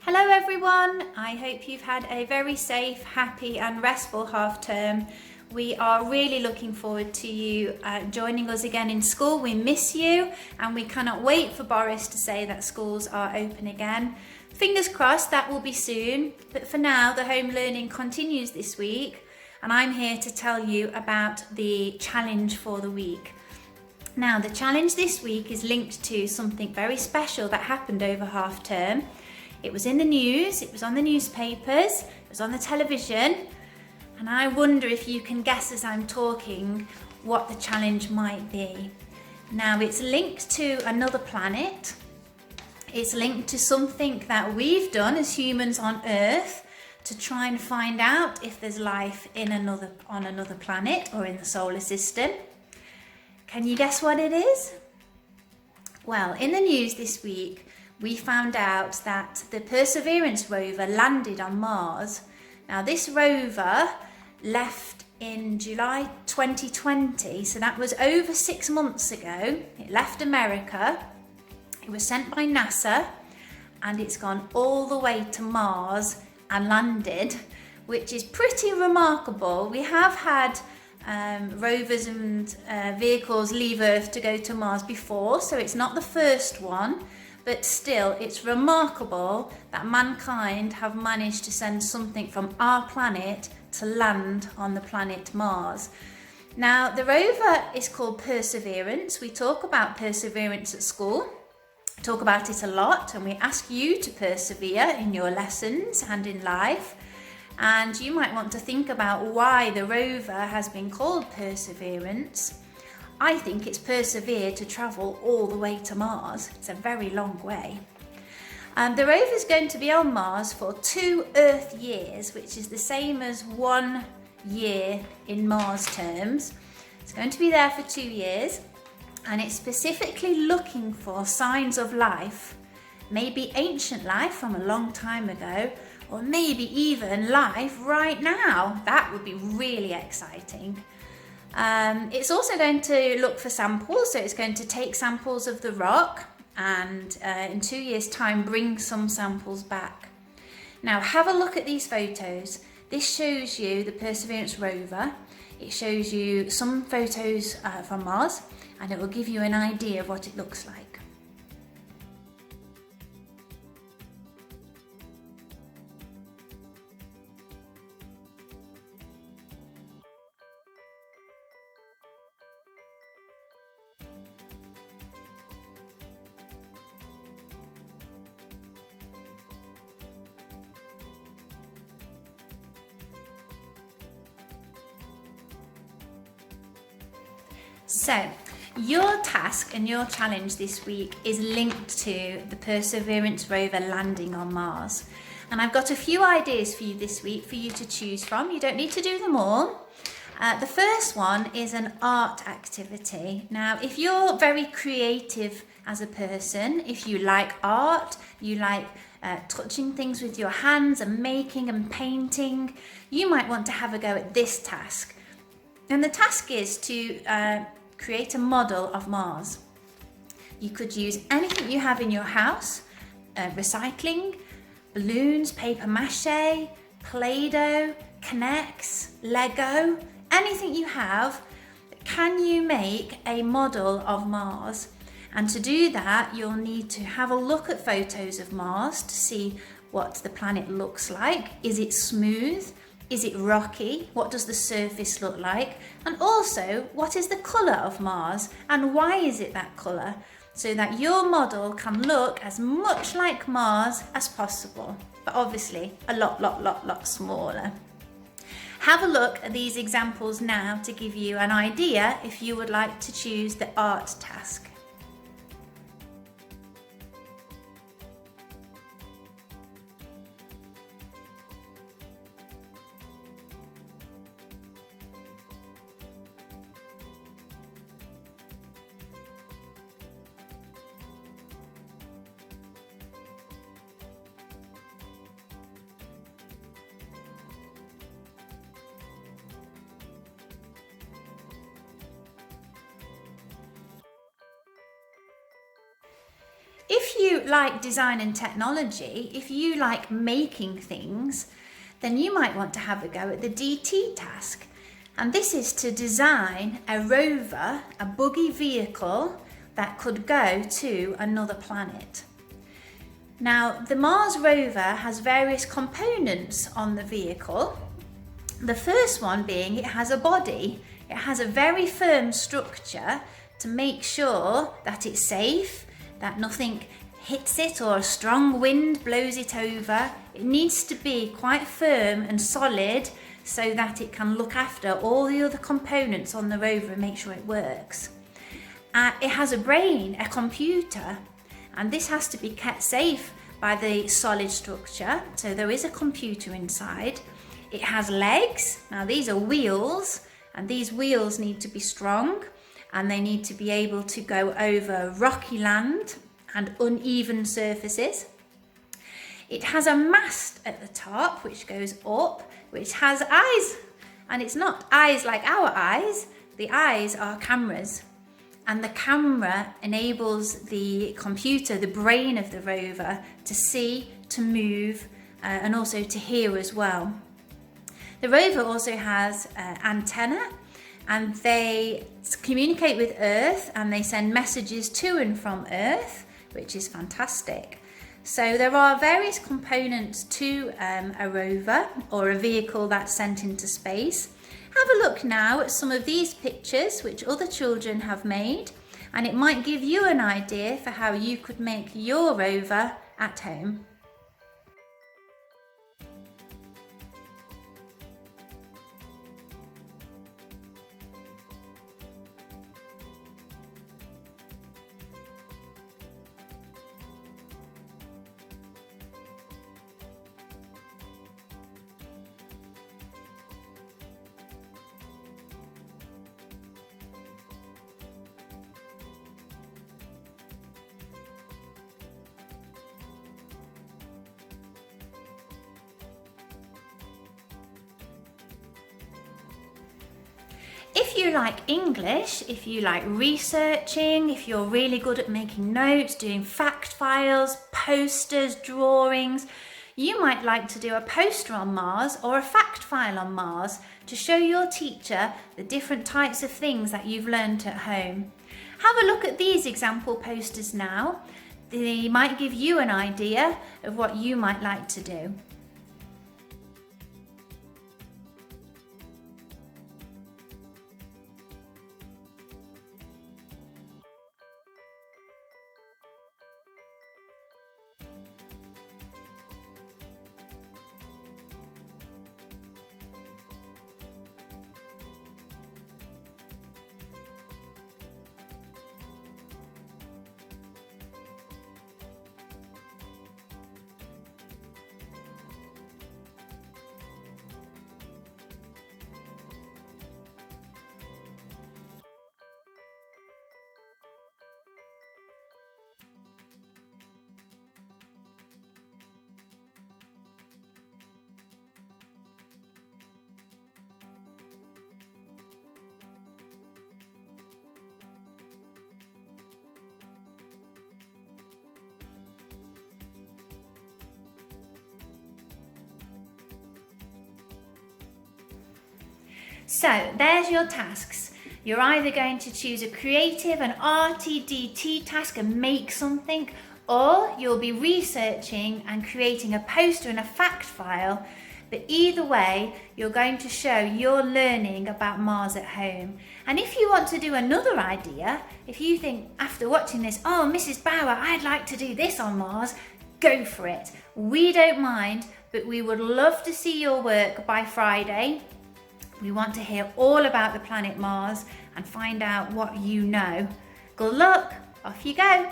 Hello everyone, I hope you've had a very safe, happy and restful half term. We are really looking forward to you joining us again in school. We miss you and we cannot wait for Boris to say that schools are open again. Fingers crossed that will be soon, but for now the home learning continues this week and I'm here to tell you about the challenge for the week. Now the challenge this week is linked to something very special that happened over half term. It was in the news, it was on the newspapers, it was on the television, and I wonder if you can guess as I'm talking what the challenge might be. Now it's linked to another planet, it's linked to something that we've done as humans on Earth to try and find out if there's life on another planet or in the solar system. Can you guess what it is? Well, in the news this week, we found out that the Perseverance rover landed on Mars. Now this rover left in July 2020, so that was over 6 months ago. It left America, it was sent by NASA, and it's gone all the way to Mars and landed, which is pretty remarkable. We have had rovers and vehicles leave Earth to go to Mars before, so it's not the first one. But still, it's remarkable that mankind have managed to send something from our planet to land on the planet Mars. Now, the rover is called Perseverance. We talk about perseverance at school, talk about it a lot, and we ask you to persevere in your lessons and in life. And you might want to think about why the rover has been called Perseverance. I think it's persevered to travel all the way to Mars. It's a very long way. The rover is going to be on Mars for 2 Earth years, which is the same as 1 year in Mars terms. It's going to be there for 2 years, and it's specifically looking for signs of life, maybe ancient life from a long time ago, or maybe even life right now. That would be really exciting. It's also going to look for samples, so it's going to take samples of the rock and in 2 years' time bring some samples back. Now have a look at these photos. This shows you the Perseverance rover. It shows you some photos from Mars, and it will give you an idea of what it looks like. So, your task and your challenge this week is linked to the Perseverance rover landing on Mars. And I've got a few ideas for you this week for you to choose from. You don't need to do them all. The first one is an art activity. Now, if you're very creative as a person, if you like art, you like touching things with your hands and making and painting, you might want to have a go at this task. And the task is to create a model of Mars. You could use anything you have in your house, recycling, balloons, paper mache, Play-Doh, K'NEX, Lego, anything you have. Can you make a model of Mars? And to do that, you'll need to have a look at photos of Mars to see what the planet looks like. Is it smooth? Is it rocky? What does the surface look like? And also, what is the colour of Mars and why is it that colour? So that your model can look as much like Mars as possible, but obviously a lot smaller. Have a look at these examples now to give you an idea if you would like to choose the art task. If you like design and technology, if you like making things, then you might want to have a go at the DT task. And this is to design a rover, a buggy vehicle that could go to another planet. Now, the Mars rover has various components on the vehicle. The first one being it has a body. It has a very firm structure to make sure that it's safe, that nothing hits it or a strong wind blows it over. It needs to be quite firm and solid so that it can look after all the other components on the rover and make sure it works. It has a brain, a computer, and this has to be kept safe by the solid structure, so there is a computer inside. It has legs. Now these are wheels, and these wheels need to be strong, and they need to be able to go over rocky land and uneven surfaces. It has a mast at the top which goes up, which has eyes, and it's not eyes like our eyes. The eyes are cameras, and the camera enables the computer, the brain of the rover, to see, to move, and also to hear as well. The rover also has antenna, and they communicate with Earth and they send messages to and from Earth, which is fantastic. So there are various components to a rover or a vehicle that's sent into space. Have a look now at some of these pictures which other children have made, and it might give you an idea for how you could make your rover at home. If you like English, if you like researching, if you're really good at making notes, doing fact files, posters, drawings, you might like to do a poster on Mars or a fact file on Mars to show your teacher the different types of things that you've learnt at home. Have a look at these example posters now. They might give you an idea of what you might like to do. So there's your tasks. You're either going to choose a creative, an arty, DT task and make something, or you'll be researching and creating a poster and a fact file. But either way, you're going to show you're learning about Mars at home. And if you want to do another idea, if you think after watching this, oh, Mrs. Bauer, I'd like to do this on Mars, go for it. We don't mind, but we would love to see your work by Friday. We want to hear all about the planet Mars and find out what you know. Good luck, off you go.